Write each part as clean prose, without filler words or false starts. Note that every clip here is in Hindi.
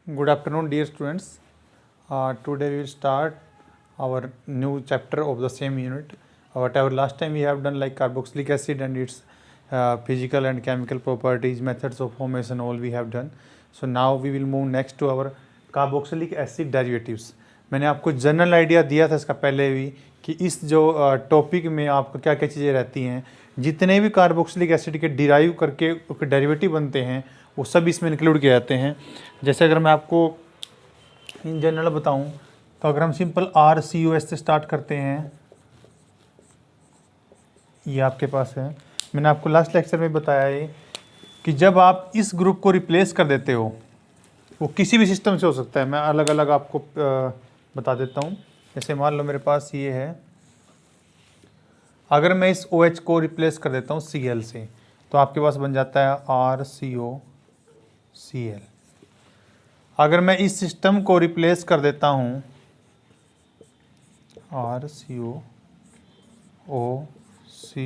Good afternoon, dear students. Today we will start our new chapter of the same unit. Whatever last time we have done, like carboxylic acid and its physical and chemical properties, methods of formation, all we have done. So now we will move next to our carboxylic acid derivatives. मैंने आपको जनरल आइडिया दिया था इसका पहले भी कि इस जो टॉपिक में आपको क्या क्या चीज़ें रहती हैं, जितने भी कार्बोक्सिलिक एसिड के डिराइव करके डेरिवेटिव बनते हैं वो सब इसमें इंक्लूड किए जाते हैं। जैसे अगर मैं आपको इन जनरल बताऊं तो अगर हम सिंपल RCOS से स्टार्ट करते हैं, ये आपके पास है। मैंने आपको लास्ट लेक्चर में बताया है कि जब आप इस ग्रुप को रिप्लेस कर देते हो, वो किसी भी सिस्टम से हो सकता है, मैं अलग अलग आपको बता देता हूँ। जैसे मान लो मेरे पास ये है, अगर मैं इस OH को रिप्लेस कर देता हूँ Cl से, तो आपके पास बन जाता है RCOCl। अगर मैं इस सिस्टम को रिप्लेस कर देता हूँ RCOOC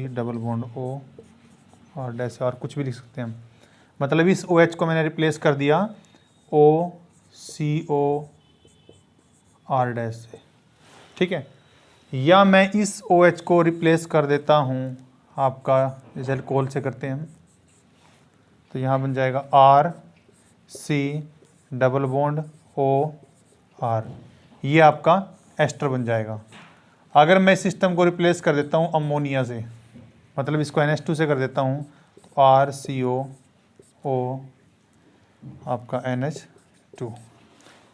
डबल बॉन्ड O और डैश और कुछ भी लिख सकते हैं हम, मतलब इस OH को मैंने रिप्लेस कर दिया OCOR डैश से, ठीक है। या मैं इस OH को रिप्लेस कर देता हूँ आपका, जैसे अल्कोहल से करते हैं हम, तो यहाँ बन जाएगा RC डबल बॉन्ड OR, ये आपका एस्टर बन जाएगा। अगर मैं सिस्टम को रिप्लेस कर देता हूँ अमोनिया से, मतलब इसको NH2 से कर देता हूँ, तो RCOO आपका NH2,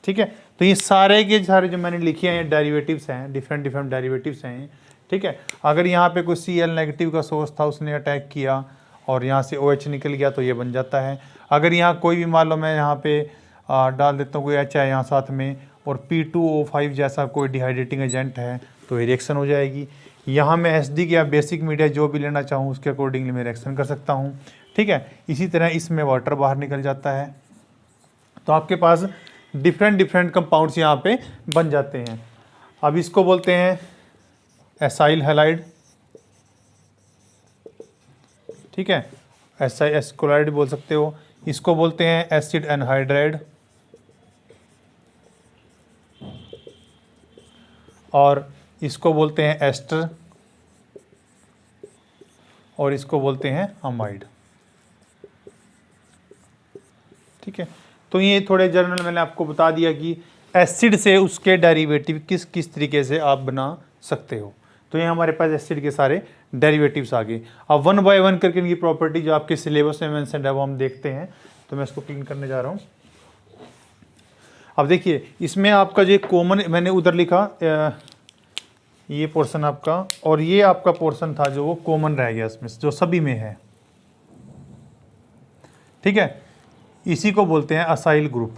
ठीक है। तो ये सारे के सारे जो मैंने लिखे हैं डेरिवेटिव्स हैं, डिफरेंट डेरिवेटिव्स हैं, ठीक है। अगर यहाँ पे कोई Cl नेगेटिव का सोर्स था, उसने अटैक किया और यहाँ से OH निकल गया तो ये बन जाता है। अगर यहाँ कोई भी मान लो मैं यहाँ पे डाल देता हूँ कोई H है यहाँ साथ में और P2O5 जैसा कोई डिहाइड्रेटिंग एजेंट है तो ये रिएक्शन हो जाएगी। यहाँ मैं SD या बेसिक मीडिया जो भी लेना चाहूँ उसके अकॉर्डिंगली मैं रिएक्शन कर सकता हूँ, ठीक है। इसी तरह इसमें वाटर बाहर निकल जाता है, तो आपके पास डिफरेंट कंपाउंड्स यहाँ पे बन जाते हैं। अब इसको बोलते हैं एसाइल हैलाइड, ठीक है, एस्कोलाइड बोल सकते हो। इसको बोलते हैं एसिड एनहाइड्राइड, और इसको बोलते हैं एस्टर, और इसको बोलते हैं अमाइड, ठीक है। तो ये थोड़े जनरल मैंने आपको बता दिया कि एसिड से उसके डेरिवेटिव किस किस तरीके से आप बना सकते हो। तो ये हमारे पास एसिड के सारे डेरिवेटिव्स आ गए। अब वन बाय वन करके इनकी प्रॉपर्टी जो आपके सिलेबस में मेंशन है वो हम देखते हैं। तो मैं इसको क्लीन करने जा रहा हूँ। अब देखिए इसमें आपका जो कॉमन मैंने उधर लिखा, ये पोर्शन आपका और ये आपका पोर्शन था जो वो कॉमन रह गया इसमें, जो सभी में है, ठीक है। इसी को बोलते हैं असाइल ग्रुप,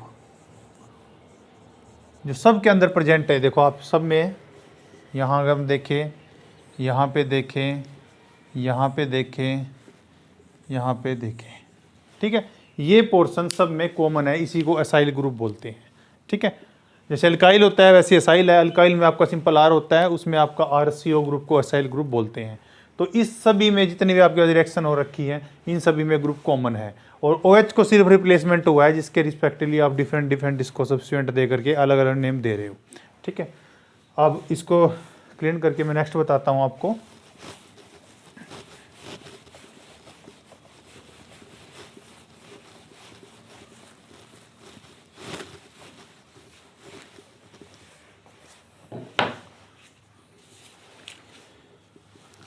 जो सब के अंदर प्रेजेंट है। देखो आप सब में, यहाँ अगर हम देखें, यहाँ पे देखें, यहाँ पे देखें, यहाँ पे देखें, ठीक है। ये पोर्शन सब में कॉमन है, इसी को असाइल ग्रुप बोलते हैं, ठीक है। जैसे अल्काइल होता है वैसे असाइल है। अल्काइल में आपका सिंपल R होता है, उसमें आपका RCO ग्रुप को असाइल ग्रुप बोलते हैं। तो इस सभी में जितनी भी आपकी रिएक्शन हो रखी है, इन सभी में ग्रुप कॉमन है, और OH को सिर्फ रिप्लेसमेंट हुआ है, जिसके रिस्पेक्टिवली आप डिफरेंट इसको सब्स्टिट्यूएंट दे करके अलग अलग नेम दे रहे हो, ठीक है। अब इसको क्लीन करके मैं नेक्स्ट बताता हूँ आपको।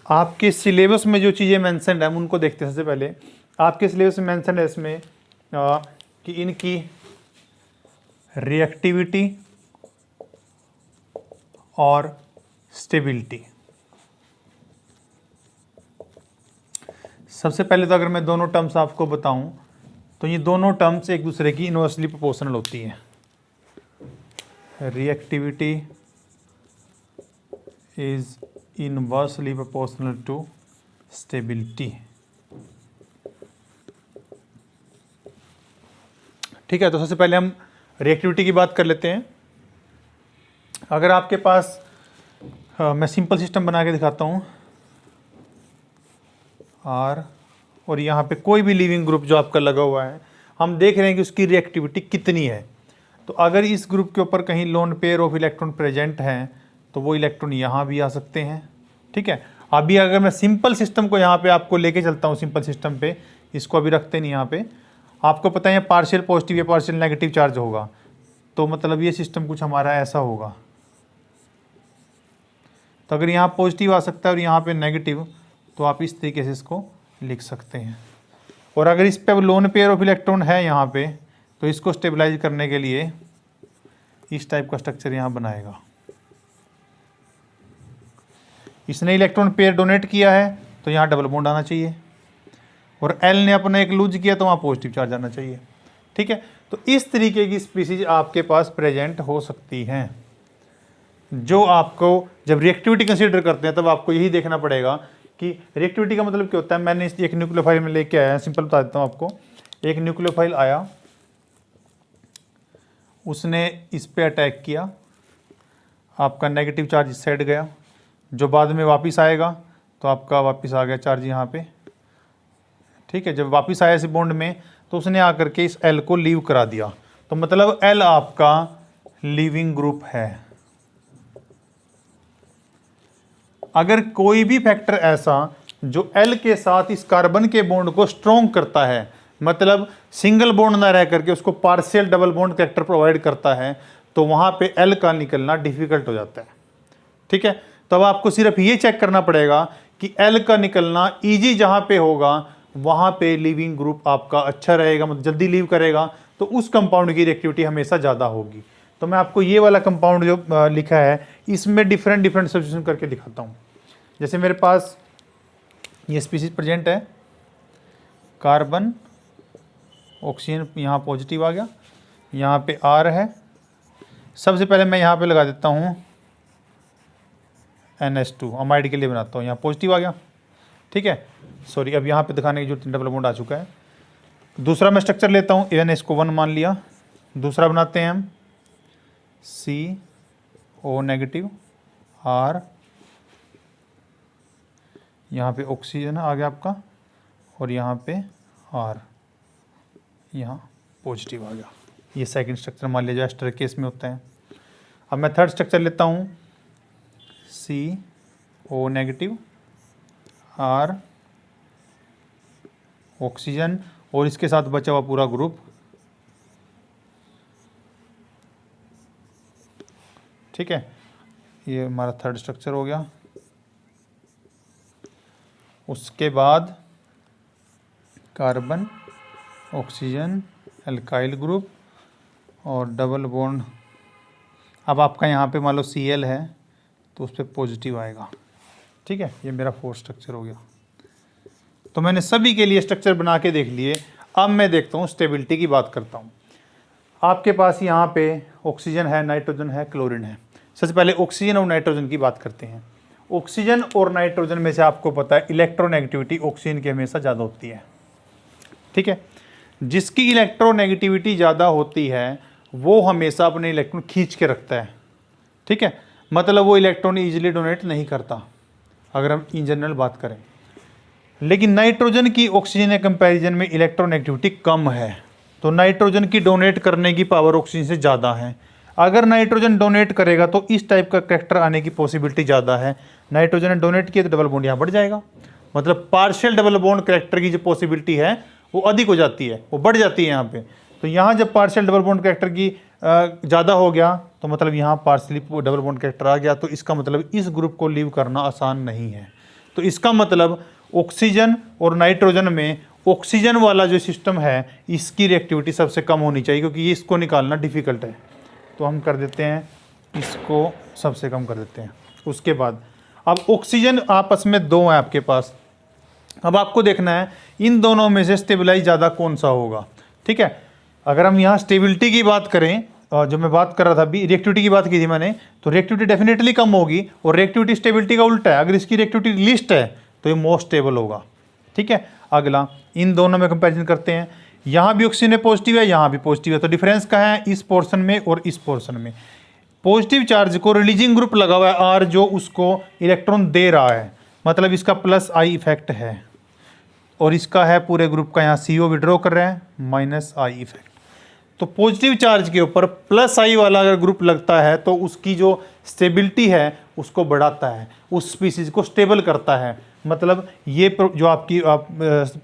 आपके सिलेबस में जो चीज़ें मेंशन है हम उनको देखते हैं। सबसे पहले आपके सिलेबस में मेंशन है इसमें कि इनकी रिएक्टिविटी और स्टेबिलिटी। सबसे पहले तो अगर मैं दोनों टर्म्स आपको बताऊं तो ये दोनों टर्म्स एक दूसरे की इनवर्सली प्रोपोर्शनल होती हैं। Reactivity is inversely proportional to stability, ठीक है। तो सबसे पहले हम रिएक्टिविटी की बात कर लेते हैं। अगर आपके पास मैं सिंपल सिस्टम बना के दिखाता हूँ, R और यहाँ पे कोई भी लिविंग ग्रुप जो आपका लगा हुआ है, हम देख रहे हैं कि उसकी रिएक्टिविटी कितनी है। तो अगर इस ग्रुप के ऊपर कहीं lone pair of electron present हैं तो वो इलेक्ट्रॉन यहाँ भी आ सकते हैं। ठीक है, अभी अगर मैं सिंपल सिस्टम को यहाँ पे आपको लेके चलता हूँ, सिंपल सिस्टम पे, इसको अभी रखते नहीं यहाँ पे, आपको पता है पार्शियल पॉजिटिव या पार्शियल नेगेटिव चार्ज होगा, तो मतलब ये सिस्टम कुछ हमारा ऐसा होगा। तो अगर यहाँ पॉजिटिव आ सकता है और यहाँ पे नेगेटिव, तो आप इस तरीके से इसको लिख सकते हैं। और अगर इस पे लोन पेयर ऑफ इलेक्ट्रॉन है यहाँ पे, तो इसको स्टेबलाइज करने के लिए इस टाइप का स्ट्रक्चर यहाँ बनाएगा। इसने इलेक्ट्रॉन पेयर डोनेट किया है तो यहाँ डबल बॉन्ड आना चाहिए, और एल ने अपना एक लूज किया तो वहाँ पॉजिटिव चार्ज आना चाहिए। ठीक है, तो इस तरीके की स्पीसीज आपके पास प्रेजेंट हो सकती हैं, जो आपको जब रिएक्टिविटी कंसीडर करते हैं तब आपको यही देखना पड़ेगा कि रिएक्टिविटी का मतलब क्या होता है। मैंने एक न्यूक्लियोफाइल में लेके आया, सिंपल बता देता हूँ आपको। एक न्यूक्लियोफाइल आया, उसने इस पे अटैक किया, आपका नेगेटिव चार्ज इस साइड गया, जो बाद में वापस आएगा तो आपका वापस आ गया चार्ज यहाँ पे। ठीक है, जब वापस आया इस बॉन्ड में तो उसने आकर के इस एल को लीव करा दिया, तो मतलब एल आपका लीविंग ग्रुप है। अगर कोई भी फैक्टर ऐसा जो एल के साथ इस कार्बन के बॉन्ड को स्ट्रॉन्ग करता है, मतलब सिंगल बॉन्ड ना रह करके उसको partial double bond character provide करता है, तो वहां पे एल का निकलना डिफिकल्ट हो जाता है। ठीक है, तो अब आपको सिर्फ ये चेक करना पड़ेगा कि एल का निकलना इजी जहां पे होगा वहां पे लीविंग ग्रुप आपका अच्छा रहेगा, मतलब जल्दी लीव करेगा, तो उस कंपाउंड की रिएक्टिविटी हमेशा ज़्यादा होगी। तो मैं आपको ये वाला कंपाउंड जो लिखा है इसमें डिफरेंट सब्स्टिट्यूशन करके दिखाता हूँ। जैसे मेरे पास ये स्पीसीज प्रेजेंट है, कार्बन ऑक्सीजन यहाँ पॉजिटिव आ गया, यहाँ पे आर है। सबसे पहले मैं यहाँ पे लगा देता हूँ NH2, अमाइड के लिए बनाता हूँ, यहाँ पॉजिटिव आ गया। ठीक है, सॉरी, अब यहाँ पे दिखाने की जो डबल बॉन्ड आ चुका है। दूसरा मैं स्ट्रक्चर लेता हूँ, NH को 1 मान लिया। दूसरा बनाते हैं हम CO नेगेटिव R, यहाँ पे ऑक्सीजन आ गया आपका, और यहाँ पे R, यहाँ पॉजिटिव आ गया। ये सेकंड स्ट्रक्चर मान लिया जो एस्टर केस में होता है। अब मैं थर्ड स्ट्रक्चर लेता हूँ CO नेगेटिव R, ऑक्सीजन, और इसके साथ बचा हुआ पूरा ग्रुप। ठीक है, ये हमारा थर्ड स्ट्रक्चर हो गया। उसके बाद कार्बन ऑक्सीजन एल्काइल ग्रुप और डबल बॉन्ड। अब आपका यहाँ पे मान लो Cl है तो उस पर पॉजिटिव आएगा। ठीक है, ये मेरा फोर्थ स्ट्रक्चर हो गया। तो मैंने सभी के लिए स्ट्रक्चर बना के देख लिए। अब मैं देखता हूँ स्टेबिलिटी की बात करता हूँ। आपके पास यहाँ पे ऑक्सीजन है, नाइट्रोजन है, क्लोरीन है। सबसे पहले ऑक्सीजन और नाइट्रोजन की बात करते हैं। ऑक्सीजन और नाइट्रोजन में से आपको पता है इलेक्ट्रोनेगेटिविटी ऑक्सीजन की हमेशा ज़्यादा होती है। ठीक है, जिसकी इलेक्ट्रोनेगेटिविटी ज़्यादा होती है वो हमेशा अपने इलेक्ट्रॉन खींच के रखता है। ठीक है, मतलब वो इलेक्ट्रॉन ईजिली डोनेट नहीं करता अगर हम इन जनरल बात करें। लेकिन नाइट्रोजन की ऑक्सीजन के कंपैरिजन में इलेक्ट्रोनेगेटिविटी कम है, तो नाइट्रोजन की डोनेट करने की पावर ऑक्सीजन से ज़्यादा है। अगर नाइट्रोजन डोनेट करेगा तो इस टाइप का कैरेक्टर आने की पॉसिबिलिटी ज़्यादा है। नाइट्रोजन ने डोनेट किया तो डबल बॉन्ड यहाँ बढ़ जाएगा, मतलब पार्शियल डबल बॉन्ड कैरेक्टर की जो पॉसिबिलिटी है वो अधिक हो जाती है, वो बढ़ जाती है यहाँ पे। तो यहाँ जब पार्शियल डबल बॉन्ड कैरेक्टर की ज़्यादा हो गया तो मतलब यहाँ पार्शियली डबल बॉन्ड कैरेक्टर आ गया, तो इसका मतलब इस ग्रुप को लीव करना आसान नहीं है। तो इसका मतलब ऑक्सीजन और नाइट्रोजन में ऑक्सीजन वाला जो सिस्टम है इसकी रिएक्टिविटी सबसे कम होनी चाहिए, क्योंकि ये इसको निकालना डिफ़िकल्ट है। तो हम कर देते हैं इसको सबसे कम कर देते हैं। उसके बाद अब ऑक्सीजन आपस में दो हैं आपके पास। अब आपको देखना है इन दोनों में से स्टेबलाइज ज़्यादा कौन सा होगा। ठीक है, अगर हम यहाँ स्टेबिलिटी की बात करें, जो मैं बात कर रहा था अभी, रिएक्टिविटी की बात की थी मैंने, तो रिएक्टिविटी डेफिनेटली कम होगी, और रिएक्टिविटी स्टेबिलिटी का उल्टा है। अगर इसकी रिएक्टिविटी लिस्ट है तो ये मोस्ट स्टेबल होगा। ठीक है, अगला इन दोनों में कंपैरिजन करते हैं। यहाँ भी ऑक्सीजन पॉजिटिव है, यहाँ भी पॉजिटिव है, तो डिफरेंस कहाँ है, इस पोर्शन में और इस पोर्शन में। पॉजिटिव चार्ज को रिलीजिंग ग्रुप लगा हुआ है आर, जो उसको इलेक्ट्रॉन दे रहा है, मतलब इसका प्लस आई इफेक्ट है, और इसका है पूरे ग्रुप का यहाँ CO विड्रॉ कर रहे हैं माइनस आई इफेक्ट। तो पॉजिटिव चार्ज के ऊपर प्लस आई वाला अगर ग्रुप लगता है तो उसकी जो स्टेबिलिटी है उसको बढ़ाता है, उस स्पीसीज को स्टेबल करता है। मतलब ये जो आपकी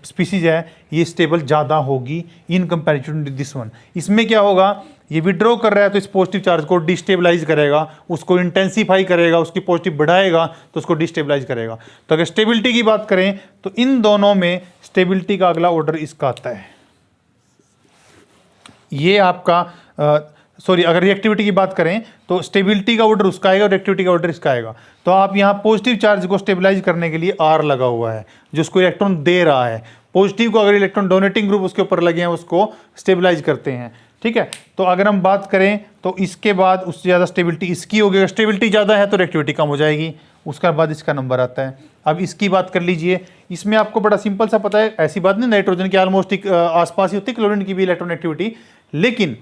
स्पीसीज है ये स्टेबल ज़्यादा होगी in comparison to this one. इसमें क्या होगा, ये विड्रॉ कर रहा है तो इस पॉजिटिव चार्ज को डिस्टेबलाइज करेगा, उसको इंटेंसीफाई करेगा, उसकी पॉजिटिव बढ़ाएगा तो उसको डिस्टेबलाइज करेगा। तो अगर स्टेबिलिटी की बात करें तो इन दोनों में स्टेबिलिटी का अगला ऑर्डर इसका आता है। ये आपका अगर रिएक्टिविटी की बात करें तो स्टेबिलिटी का ऑर्डर उसका आएगा और रिएक्टिविटी का ऑर्डर इसका आएगा। तो आप यहाँ पॉजिटिव चार्ज को स्टेबलाइज करने के लिए आर लगा हुआ है जो उसको इलेक्ट्रॉन दे रहा है। पॉजिटिव को अगर इलेक्ट्रॉन डोनेटिंग ग्रुप उसके ऊपर लगे हैं उसको स्टेबलाइज करते हैं, ठीक है। तो अगर हम बात करें तो इसके बाद उससे ज़्यादा स्टेबिलिटी इसकी होगी, अगर स्टेबिलिटी ज़्यादा है तो रिएक्टिविटी कम हो जाएगी, उसके बाद इसका नंबर आता है। अब इसकी बात कर लीजिए, इसमें आपको बड़ा सिंपल सा पता है, ऐसी बात नहीं नाइट्रोजन के ऑलमोस्ट आसपास ही होती है क्लोरीन की भी इलेक्ट्रॉन एक्टिविटी, लेकिन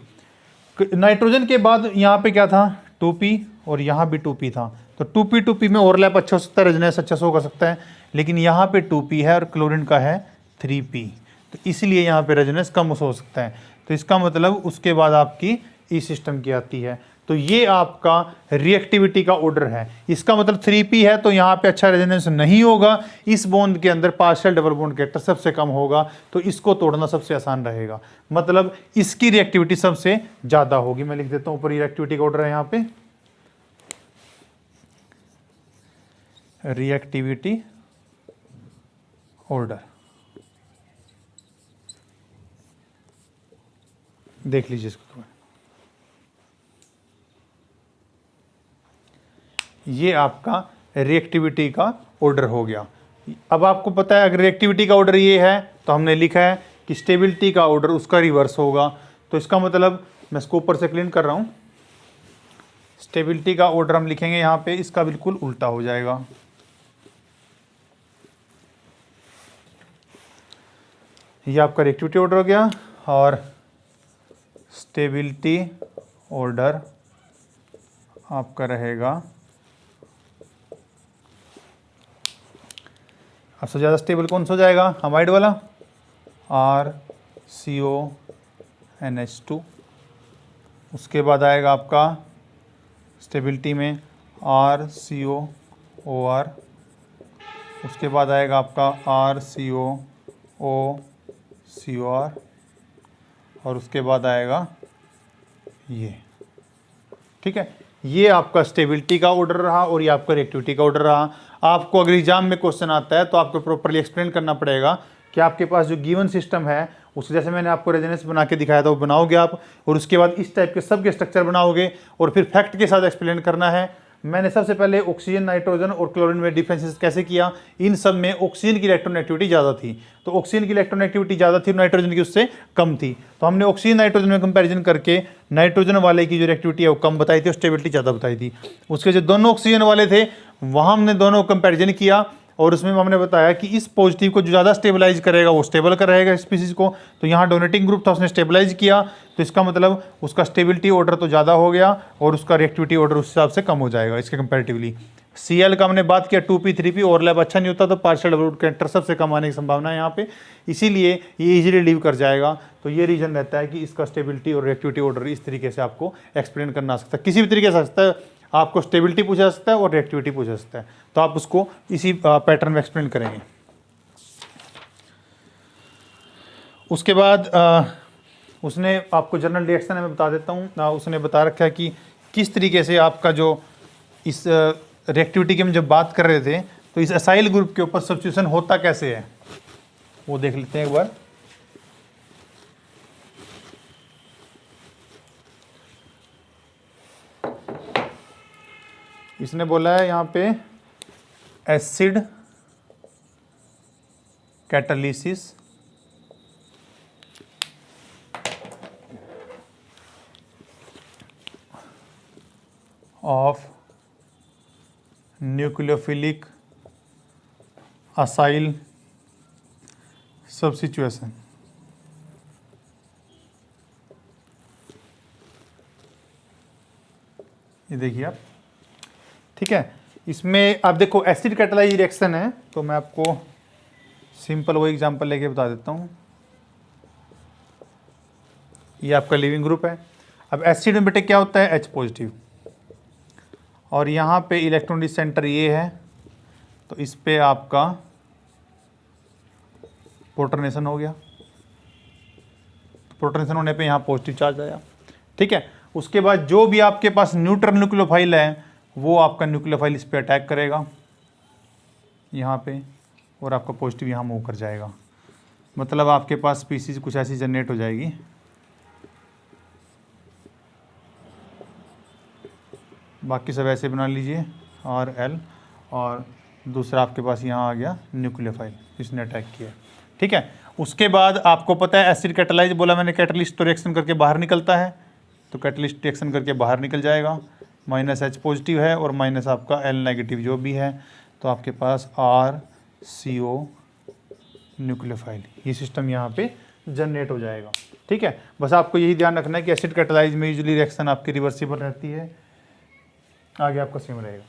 नाइट्रोजन के बाद यहाँ पे क्या था 2p और यहाँ भी 2p था, तो 2p में ओवरलैप अच्छा हो सकता है, रेजोनेंस अच्छा शो कर सकता है, लेकिन यहाँ पे 2p है और क्लोरीन का है 3p, तो इसलिए यहाँ पे रेजोनेंस कम हो सकता है। तो इसका मतलब उसके बाद आपकी इस सिस्टम की आती है, तो ये आपका रिएक्टिविटी का ऑर्डर है। इसका मतलब 3p है तो यहाँ पे अच्छा रेजोनेंस नहीं होगा, इस बॉन्ड के अंदर पार्शियल डबल बॉन्ड कैरेक्टर सबसे कम होगा, तो इसको तोड़ना सबसे आसान रहेगा, मतलब इसकी रिएक्टिविटी सबसे ज़्यादा होगी। मैं लिख देता हूँ ऊपर रिएक्टिविटी का ऑर्डर है यहाँ पे, रिएक्टिविटी ऑर्डर देख लीजिए इसको। ये आपका रिएक्टिविटी का ऑर्डर हो गया। अब आपको पता है अगर रिएक्टिविटी का ऑर्डर ये है तो हमने लिखा है कि स्टेबिलिटी का ऑर्डर उसका रिवर्स होगा, तो इसका मतलब मैं इसको ऊपर से क्लीन कर रहा हूँ, स्टेबिलिटी का ऑर्डर हम लिखेंगे यहाँ पे इसका बिल्कुल उल्टा हो जाएगा। ये आपका रिएक्टिविटी ऑर्डर हो गया और स्टेबिलिटी ऑर्डर आपका रहेगा सबसे ज़्यादा स्टेबल कौन सा हो जाएगा, हमाइड वाला RCONH2। उसके बाद आएगा आपका स्टेबिलिटी में RCOOR, उसके बाद आएगा आपका RCOOCOR और उसके बाद आएगा ये, ठीक है। ये आपका स्टेबिलिटी का ऑर्डर रहा और ये आपका रिएक्टिविटी का ऑर्डर रहा। आपको अगर एग्जाम में क्वेश्चन आता है तो आपको प्रॉपर्ली एक्सप्लेन करना पड़ेगा कि आपके पास जो गिवन सिस्टम है उसके जैसे मैंने आपको रेजोनेंस बना के दिखाया था वो बनाओगे आप, और उसके बाद इस टाइप के सबके स्ट्रक्चर बनाओगे और फिर फैक्ट के साथ एक्सप्लेन करना है। मैंने सबसे पहले ऑक्सीजन, नाइट्रोजन और क्लोरीन में डिफरेंसेस कैसे किया, इन सब में ऑक्सीजन की इलेक्ट्रॉन एक्टिविटी ज़्यादा थी, तो ऑक्सीजन की इलेक्ट्रॉन एक्टिविटी ज़्यादा थी और नाइट्रोजन की उससे कम थी, तो हमने ऑक्सीजन नाइट्रोजन में कंपैरिजन करके नाइट्रोजन वाले की जो रिएक्टिविटी है वो कम बताई थी और स्टेबिलिटी ज़्यादा बताई थी। उसके जो दोनों ऑक्सीजन वाले थे वहाँ हमने दोनों कंपैरिजन किया और उसमें हमने बताया कि इस पॉजिटिव को जो ज़्यादा स्टेबलाइज करेगा वो स्टेबल कर रहेगा स्पीसीज को, तो यहाँ डोनेटिंग ग्रुप था उसने स्टेबलाइज किया, तो इसका मतलब उसका स्टेबिलिटी ऑर्डर तो ज़्यादा हो गया और उसका रिएक्टिविटी ऑर्डर उस हिसाब से कम हो जाएगा इसके कंपैरेटिवली। Cl का हमने बात किया 2p 3p ओवरलैप अच्छा नहीं होता, तो पार्शियल डबल बॉन्ड कैरेक्टर सबसे कम आने की संभावना है यहाँ पे, इसीलिए ये इजीली लीव कर जाएगा। तो ये रीजन रहता है कि इसका स्टेबिलिटी और रिएक्टिविटी ऑर्डर इस तरीके से आपको एक्सप्लेन करना आ सकता है, किसी भी तरीके से आ सकता है, आपको स्टेबिलिटी पूछा जा सकता है और रिएक्टिविटी पूछा जा सकता है, तो आप उसको इसी पैटर्न में एक्सप्लेन करेंगे। उसके बाद उसने आपको जनरल रिएक्शन मैं बता देता हूँ, उसने बता रखा है कि किस तरीके से आपका जो इस रिएक्टिविटी की हम जब बात कर रहे थे तो इस असाइल ग्रुप के ऊपर सब्स्टिट्यूशन होता कैसे है वो देख लेते हैं एक बार। इसने बोला है यहाँ पे acid catalysis of nucleophilic acyl substitution. ये देखिए आप, ठीक है। इसमें आप देखो एसिड कैटालाइज रिएक्शन है, तो मैं आपको सिंपल वो एग्जांपल लेके बता देता हूँ। ये आपका लिविंग ग्रुप है। अब एसिड में बेटे क्या होता है, H पॉजिटिव, और यहाँ पे इलेक्ट्रॉनिक सेंटर ये है, तो इस पे आपका प्रोटोनेशन हो गया, प्रोटोनेशन होने पे यहाँ पॉजिटिव चार्ज आया। ठीक है, उसके बाद जो भी आपके पास न्यूट्रल न्यूक्लियोफाइल है वो आपका न्यूक्लियोफाइल इस पे अटैक करेगा यहाँ पे, और आपका पॉजिटिव यहाँ मूव कर जाएगा। मतलब आपके पास स्पीसीज कुछ ऐसी जनरेट हो जाएगी। बाकी सब ऐसे बना लीजिए RL, और दूसरा आपके पास यहाँ आ गया न्यूक्लियोफाइल, इसने अटैक किया। ठीक है, उसके बाद आपको पता है एसिड कैटालाइज बोला मैंने, कैटलिस्ट तो रिएक्शन करके बाहर निकलता है, तो कैटलिस्ट रिएक्शन करके बाहर निकल जाएगा, -H पॉजिटिव है और माइनस आपका L नेगेटिव जो भी है, तो आपके पास RCO न्यूक्लियोफाइल, ये सिस्टम यहाँ पे जनरेट हो जाएगा। ठीक है, बस आपको यही ध्यान रखना है कि एसिड कैटालाइज में यूजुअली रिएक्शन आपकी रिवर्सिबल रहती है, आगे आपका सेम रहेगा।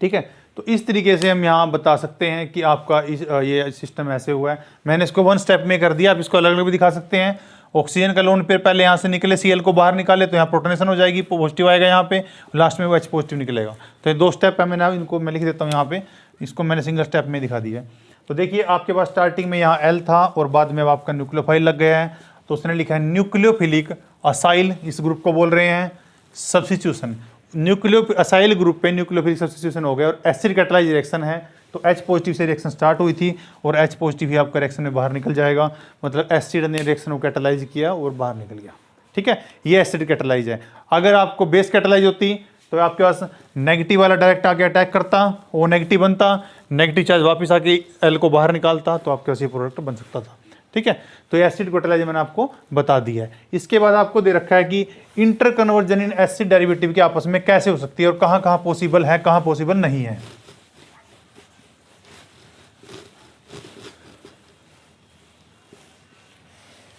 ठीक है, तो इस तरीके से हम यहाँ बता सकते हैं कि आपका ये सिस्टम ऐसे हुआ है। मैंने इसको 1 स्टेप में कर दिया, आप इसको अलग अलग भी दिखा सकते हैं। ऑक्सीजन का लोन पेयर पहले यहाँ से निकले, Cl को बाहर निकाले तो यहाँ प्रोटोनेशन हो जाएगी, पॉजिटिव आएगा यहाँ पे, लास्ट में वो H पॉजिटिव निकलेगा। तो ये 2 स्टेप है, मैंने इनको मैं लिख देता हूँ यहाँ पे, इसको मैंने सिंगल स्टेप में दिखा दिया है। तो देखिए आपके पास स्टार्टिंग में यहाँ L था और बाद में अब आपका न्यूक्लियोफाइल लग गया है, तो उसने लिखा है न्यूक्लियोफिलिक असाइल, इस ग्रुप को बोल रहे हैं सब्स्टिट्यूशन। न्यूक्लियो असाइल ग्रुप पे न्यूक्लियोफिलिक सब्स्टिट्यूशन हो गया और एसिड कैटालाइज रिएक्शन है, तो H पॉजिटिव से रिएक्शन स्टार्ट हुई थी और H पॉजिटिव ही आपका रिएक्शन में बाहर निकल जाएगा, मतलब एसिड ने रिएक्शन को कैटालाइज किया और बाहर निकल गया। ठीक है, ये एसिड कैटालाइज है। अगर आपको बेस कैटालाइज होती तो आपके पास नेगेटिव वाला डायरेक्ट आके अटैक करता, वो नेगेटिव बनता, नेगेटिव चार्ज वापस आके L को बाहर निकालता, तो आपके पास ये प्रोडक्ट बन सकता था। ठीक है, तो एसिड कैटालाइज मैंने आपको बता दिया है। इसके बाद आपको दे रखा है कि inter conversion in acid derivative के आपस में कैसे हो सकती है और कहां कहां पॉसिबल है, कहां पॉसिबल नहीं है।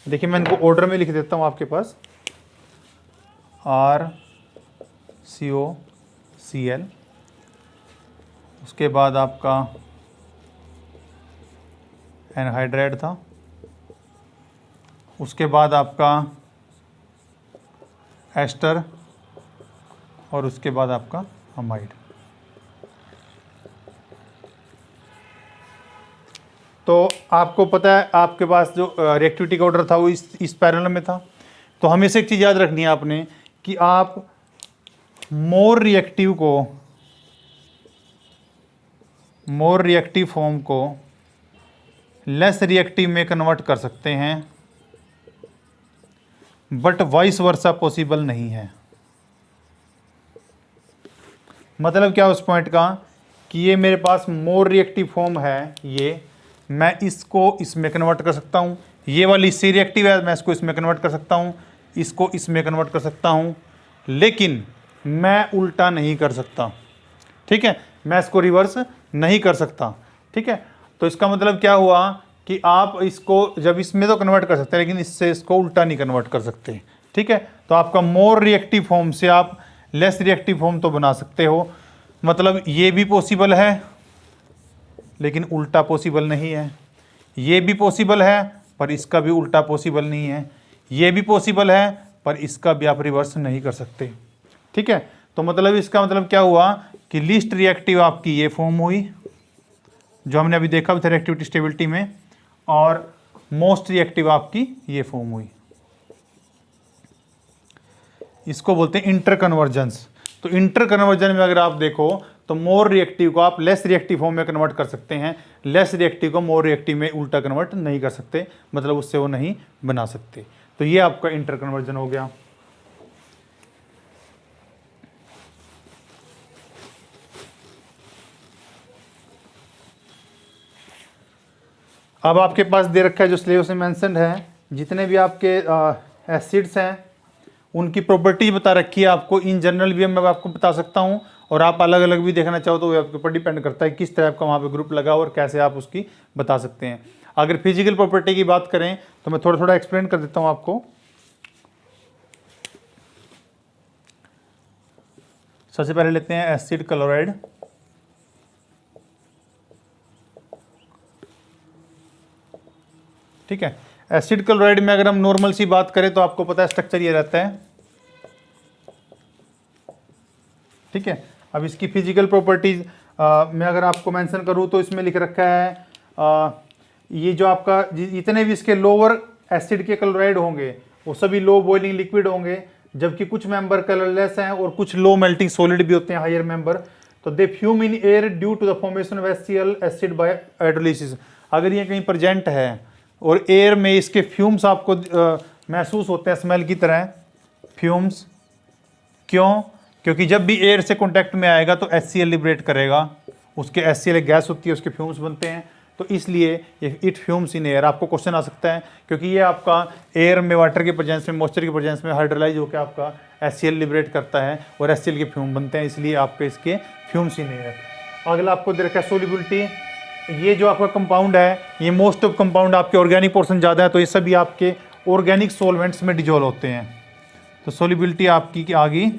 देखिए मैं इनको ऑर्डर में लिख देता हूं आपके पास, RCOCl, उसके बाद आपका एनहाइड्राइड था, उसके बाद आपका एस्टर, और उसके बाद आपका अमाइड। तो आपको पता है आपके पास जो रिएक्टिविटी का ऑर्डर था वो इस पैरेलल में था। तो हमेशा एक चीज़ याद रखनी है आपने कि आप मोर रिएक्टिव फॉर्म को लेस रिएक्टिव में कन्वर्ट कर सकते हैं, बट वाइस वर्सा पॉसिबल नहीं है। मतलब क्या उस पॉइंट का कि ये मेरे पास मोर रिएक्टिव फॉर्म है, ये मैं इसको इसमें कन्वर्ट कर सकता हूँ, ये वाली सी रिएक्टिव है मैं इसको इसमें कन्वर्ट कर सकता हूँ, इसको इसमें कन्वर्ट कर सकता हूँ, लेकिन मैं उल्टा नहीं कर सकता। ठीक है, मैं इसको रिवर्स नहीं कर सकता। ठीक है, तो इसका मतलब क्या हुआ कि आप इसको जब इसमें तो कन्वर्ट कर सकते हैं, लेकिन इससे इसको उल्टा नहीं कन्वर्ट कर सकते। ठीक है, तो आपका मोर रिएक्टिव फॉर्म से आप लेस रिएक्टिव फॉर्म तो बना सकते हो, मतलब ये भी पॉसिबल है लेकिन उल्टा पॉसिबल नहीं है, ये भी पॉसिबल है पर इसका भी उल्टा पॉसिबल नहीं है, ये भी पॉसिबल है पर इसका भी आप रिवर्स नहीं कर सकते। ठीक है, तो मतलब इसका मतलब क्या हुआ कि लीस्ट रिएक्टिव आपकी ये फॉर्म हुई जो हमने अभी देखा विथ रिएक्टिविटी स्टेबिलिटी में, और मोस्ट रिएक्टिव आपकी ये फॉर्म हुई, इसको बोलते हैं इंटर कन्वर्जेंस। तो इंटर कन्वर्जन में अगर आप देखो तो मोर रिएक्टिव को आप लेस रिएक्टिव फॉर्म में कन्वर्ट कर सकते हैं, लेस रिएक्टिव को मोर रिएक्टिव में उल्टा कन्वर्ट नहीं कर सकते, मतलब उससे वो नहीं बना सकते। तो ये आपका इंटर कन्वर्जन हो गया। अब आपके पास दे रखा है जो सिलेबस में मेंशन्ड है, जितने भी आपके एसिड्स हैं उनकी प्रॉपर्टी बता रखी है आपको। इन जनरल भी मैं आपको बता सकता हूँ, और आप अलग अलग भी देखना चाहो तो वो आपके ऊपर डिपेंड करता है किस टाइप का वहाँ पे ग्रुप लगा और कैसे आप उसकी बता सकते हैं। अगर फिजिकल प्रॉपर्टी की बात करें तो मैं थोड़ा थोड़ा एक्सप्लेन कर देता हूँ आपको। सबसे पहले लेते हैं एसिड क्लोराइड। ठीक है, एसिड क्लोराइड में अगर हम नॉर्मल सी बात करें तो आपको पता है स्ट्रक्चर ये रहता है, ठीक है। अब इसकी फिजिकल प्रॉपर्टीज मैं अगर आपको मेंशन करूं तो इसमें लिख रखा है ये जो आपका जितने भी इसके लोअर एसिड के क्लोराइड होंगे वो सभी लो बॉइलिंग लिक्विड होंगे, जबकि कुछ मेंबर कलरलेस हैं और कुछ लो मेल्टिंग सॉलिड भी होते हैं, हायर मेंबर। तो they fume in air due to the formation of HCl acid by hydrolysis. अगर ये कहीं प्रेजेंट है और एयर में इसके फ्यूम्स आपको महसूस होते हैं स्मेल की तरह, फ्यूम्स, क्यों? क्योंकि जब भी एयर से कांटेक्ट में आएगा तो HCl लिबरेट करेगा, उसके HCl गैस होती है, उसके फ्यूम्स बनते हैं, तो इसलिए ये इट फ्यूम्स इन एयर। आपको क्वेश्चन आ सकता है क्योंकि ये आपका एयर में वाटर के प्रेजेंस में, मॉइस्चर के प्रेजेंस में हाइड्रोलाइज होकर आपका HCl लिबरेट करता है और HCl के फ्यूम बनते हैं, इसलिए आपके इसके फ्यूम्स इन एयर। अगला आपको दे रखा है सोल्युबिलिटी। ये जो आपका कंपाउंड है, ये मोस्ट ऑफ कंपाउंड आपके ऑर्गेनिक पोर्शन ज़्यादा है, तो ये सभी आपके ऑर्गेनिक सोलवेंट्स में डिजोल्व होते हैं। तो सोल्युबिलिटी आपकी आ गई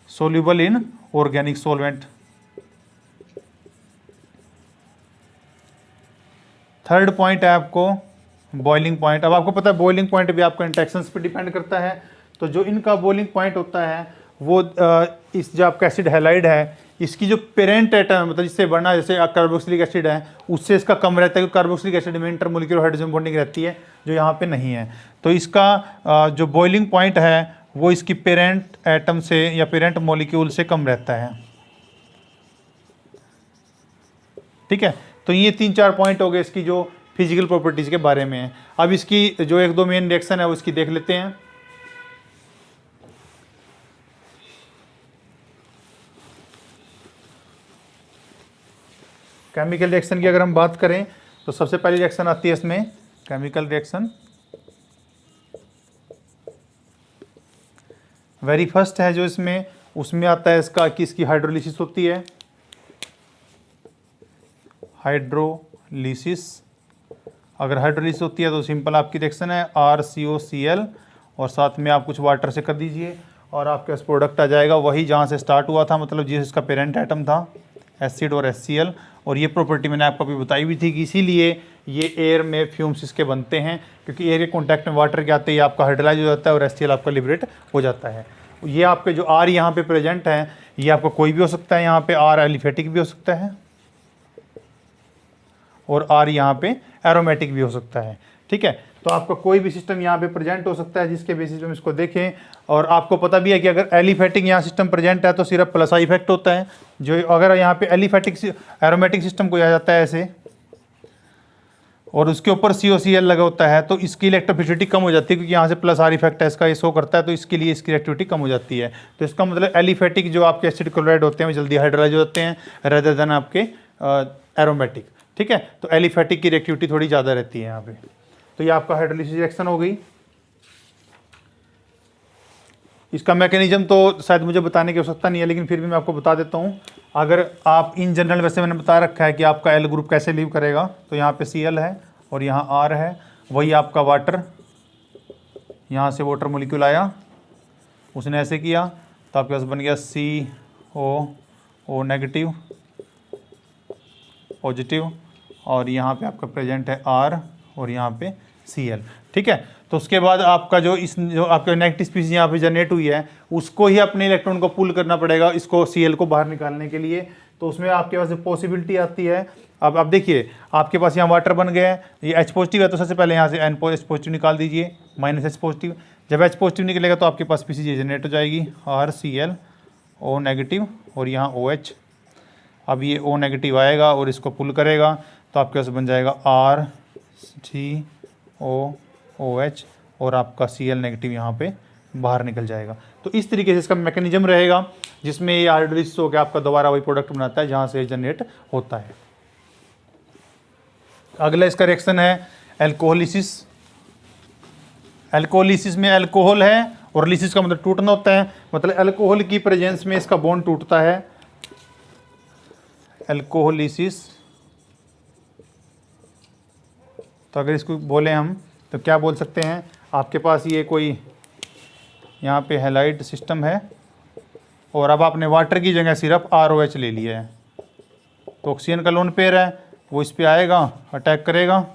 soluble in organic solvent. Third point है आपको बॉइलिंग पॉइंट। अब आपको पता है बॉइलिंग पॉइंट भी आपका इंटरेक्शंस पे डिपेंड करता है, तो जो इनका बॉइलिंग पॉइंट होता है वो इस जो आपका एसिड हैलाइड है, इसकी जो पेरेंट एटम है, मतलब जिससे बना, जैसे कार्बोक्सिलिक एसिड है, उससे इसका कम रहता है, क्योंकि कार्बोक्सिलिक एसिड में इंटरमोलिक्यूलर हाइड्रोजन बॉन्डिंग रहती है जो यहाँ पे नहीं है। तो इसका जो बॉइलिंग पॉइंट है वो इसकी पेरेंट एटम से या पेरेंट मॉलिक्यूल से कम रहता है, ठीक है। तो ये 3-4 पॉइंट हो गए इसकी जो फिजिकल प्रॉपर्टीज के बारे में है। अब इसकी जो 1-2 मेन रिएक्शन है वो इसकी देख लेते हैं। केमिकल रिएक्शन की अगर हम बात करें तो सबसे पहली रिएक्शन आती है इसमें केमिकल रिएक्शन। वेरी फर्स्ट है जो इसमें, उसमें आता है इसका कि इसकी हाइड्रोलिसिस होती है, हाइड्रोलिसिस। अगर हाइड्रोलिसिस होती है तो सिंपल आपकी रिएक्शन है RCOCl और साथ में आप कुछ वाटर से कर दीजिए और आपके पास प्रोडक्ट आ जाएगा वही जहाँ से स्टार्ट हुआ था, मतलब जिसका पेरेंट एटम था एसिड और HCl। और ये प्रॉपर्टी मैंने आपको अभी बताई हुई थी कि इसीलिए ये एयर में फ्यूम्स इसके बनते हैं, क्योंकि एयर के कॉन्टैक्ट में वाटर के आते ही आपका हाइड्रोलाइज हो जाता है और HCl आपका लिबरेट हो जाता है। ये आपके जो R यहाँ पे प्रेजेंट है ये आपका कोई भी हो सकता है, यहाँ पे R एलिफेटिक भी हो सकता है और R यहाँ पे एरोमेटिक भी हो सकता है, ठीक है। तो आपका कोई भी सिस्टम यहाँ पे प्रेजेंट हो सकता है जिसके बेसिस पे हम इसको देखें। और आपको पता भी है कि अगर एलिफेटिक यहाँ सिस्टम प्रेजेंट है तो सिर्फ प्लस आई इफेक्ट होता है, जो अगर यहाँ पे एलिफेटिक एरोमेटिक सिस्टम को आ जाता है ऐसे और उसके ऊपर COCl लगा होता है तो इसकी इलेक्ट्रोफिलिटी कम हो जाती है, क्योंकि यहाँ से प्लस R इफेक्ट है इसका, ये शो करता है, तो इसके लिए इसकी रिएक्टिविटी कम हो जाती है। तो इसका मतलब एलिफेटिक जो आपके एसिड क्लोराइड होते हैं वो जल्दी हाइड्रोलाइज होते हैं रेदर देन आपके एरोमेटिक, ठीक है। तो एलिफेटिक की रिएक्टिविटी थोड़ी ज़्यादा रहती है यहाँ पे। तो ये आपका हाइड्रोलिसिस रिएक्शन हो गई। इसका मैकेनिज्म तो शायद मुझे बताने की आवश्यकता नहीं है, लेकिन फिर भी मैं आपको बता देता हूँ। अगर आप इन जनरल, वैसे मैंने बता रखा है कि आपका L ग्रुप कैसे लीव करेगा, तो यहाँ पे Cl है और यहाँ R है, वही आपका वाटर, यहाँ से वाटर मोलिक्यूल आया, उसने ऐसे किया तो आपके पास बन गया CO नेगेटिव पॉजिटिव और यहाँ पे आपका प्रेजेंट है R और यहाँ पे Cl, ठीक है। तो उसके बाद आपका जो आपका नेगेटिव स्पीशीज यहाँ पे जनरेट हुई है उसको ही अपने इलेक्ट्रॉन को पुल करना पड़ेगा इसको Cl को बाहर निकालने के लिए। तो उसमें आपके पास पॉसिबिलिटी आती है। अब देखिए आपके पास यहाँ वाटर बन गया है, ये H पॉजिटिव है तो सबसे पहले यहाँ से H पॉजिटिव निकाल दीजिए, -H पॉजिटिव। जब H पॉजिटिव निकलेगा तो आपके पास स्पीशीज जनरेट हो जाएगी RCl O नेगेटिव और यहाँ OH। अब ये O नेगेटिव आएगा और इसको पुल करेगा तो आपके पास बन जाएगा RCOOH और आपका Cl नेगेटिव यहाँ पे बाहर निकल जाएगा। तो इस तरीके से इसका मैकेनिज्म रहेगा जिसमें ये हाइड्रोलिसिस होकर आपका दोबारा वही प्रोडक्ट बनाता है जहाँ से जनरेट होता है। अगला इसका रिएक्शन है एल्कोहोलिसिस। एल्कोहोलिसिस में अल्कोहल है और लिसिस का मतलब टूटना होता है, मतलब अल्कोहल की प्रेजेंस में इसका बॉन्ड टूटता है, एल्कोहोलिसिस। तो अगर इसको बोलें हम तो क्या बोल सकते हैं, आपके पास ये कोई यहाँ पे हैलाइड सिस्टम है और अब आपने वाटर की जगह सिर्फ ROH ले लिया है, तो ऑक्सीजन का लोन पेयर है वो इस पे आएगा, अटैक करेगा,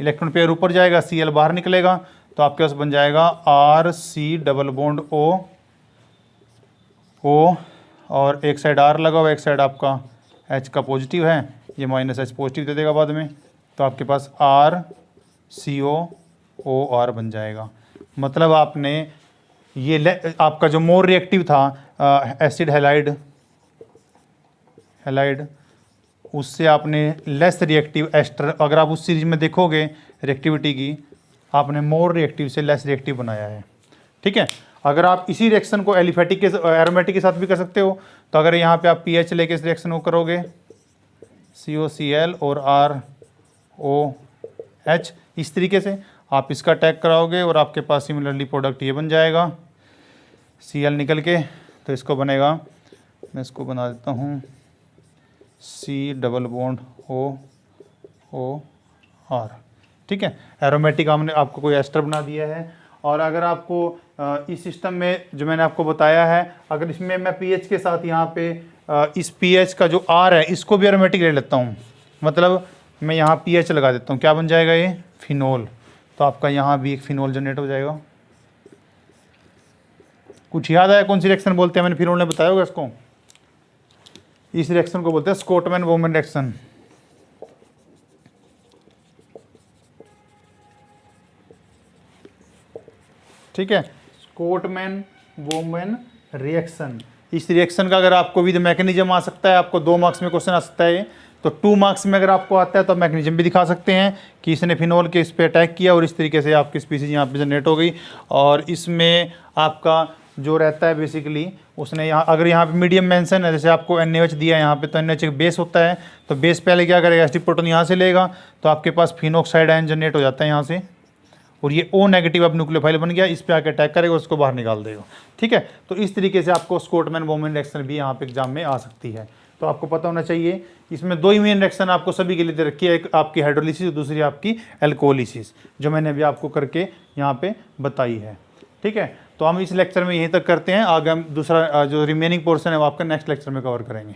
इलेक्ट्रॉन पेयर ऊपर जाएगा, Cl बाहर निकलेगा, तो आपके पास बन जाएगा RC डबल बॉन्ड O और एक साइड R लगा हुआ, एक साइड आपका H का पॉजिटिव है, ये -H पॉजिटिव दे देगा बाद में, तो आपके पास RCOOR बन जाएगा। मतलब आपने ये आपका जो मोर रिएक्टिव था एसिड हैलाइड उससे आपने लेस रिएक्टिव एस्टर, अगर आप उस सीरीज में देखोगे रिएक्टिविटी की, आपने मोर रिएक्टिव से लेस रिएक्टिव बनाया है। ठीक है, अगर आप इसी रिएक्शन को एलिफेटिक के एरोमेटिक के साथ भी कर सकते हो, तो अगर यहाँ पे आप पीएच लेके इस रिएक्शन को करोगे COCl और ROH, इस तरीके से आप इसका टैग कराओगे और आपके पास सिमिलरली प्रोडक्ट ये बन जाएगा Cl निकल के, तो इसको बनेगा, मैं इसको बना देता हूँ C डबल बॉन्ड OR। ठीक है, एरोमेटिक हमने आपको कोई एस्टर बना दिया है। और अगर आपको इस सिस्टम में जो मैंने आपको बताया है, अगर इसमें मैं पीएच के साथ यहाँ पे इस पीएच का जो R है इसको भी एरोमेटिक ले लेता हूँ, मतलब मैं यहाँ पीएच लगा देता हूँ, क्या बन जाएगा ये फिनोल, तो आपका यहाँ भी एक फिनोल जनरेट हो जाएगा। कुछ याद आया कौन सी रिएक्शन बोलते हैं, मैंने फिनोल ने बताया होगा इसको, इस रिएक्शन को बोलते हैं स्कॉटमैन बोहमैन रिएक्शन। ठीक है, स्कॉटमैन बोहमैन रिएक्शन। इस रिएक्शन का अगर आपको भी मैकेनिज्म आ सकता है, आपको 2 मार्क्स में क्वेश्चन आ सकता है, तो 2 मार्क्स में अगर आपको आता है तो मैकेनिज्म भी दिखा सकते हैं कि इसने फिनोल के इस पे अटैक किया और इस तरीके से आपकी स्पीसीज यहाँ पे जनरेट हो गई। और इसमें आपका जो रहता है बेसिकली, उसने यहाँ अगर यहाँ पे मीडियम मेंशन है, जैसे आपको NaOH दिया है यहाँ पे, तो NaOH एक बेस होता है, तो बेस पहले क्या करेगा, एसिड प्रोटॉन यहाँ से लेगा, तो आपके पास फिनोक्साइड आयन जनरेट हो जाता है यहाँ से, और ये O नेगेटिव अब न्यूक्लियोफाइल बन गया, इस पे आके अटैक करेगा, उसको बाहर निकाल देगा। ठीक है, तो इस तरीके से आपको स्कॉटमैन बोहमैन रिएक्शन भी यहाँ पे एग्जाम में आ सकती है, तो आपको पता होना चाहिए। इसमें 2 ही मेन रिएक्शन आपको सभी के लिए दे रखी है, एक आपकी हाइड्रोलिसिस और दूसरी आपकी एल्कोलिसिस, जो मैंने अभी आपको करके यहाँ पे बताई है। ठीक है, तो हम इस लेक्चर में यहीं तक करते हैं, आगे हम दूसरा जो रिमेनिंग पोर्शन है वो आपका नेक्स्ट लेक्चर में कवर करेंगे।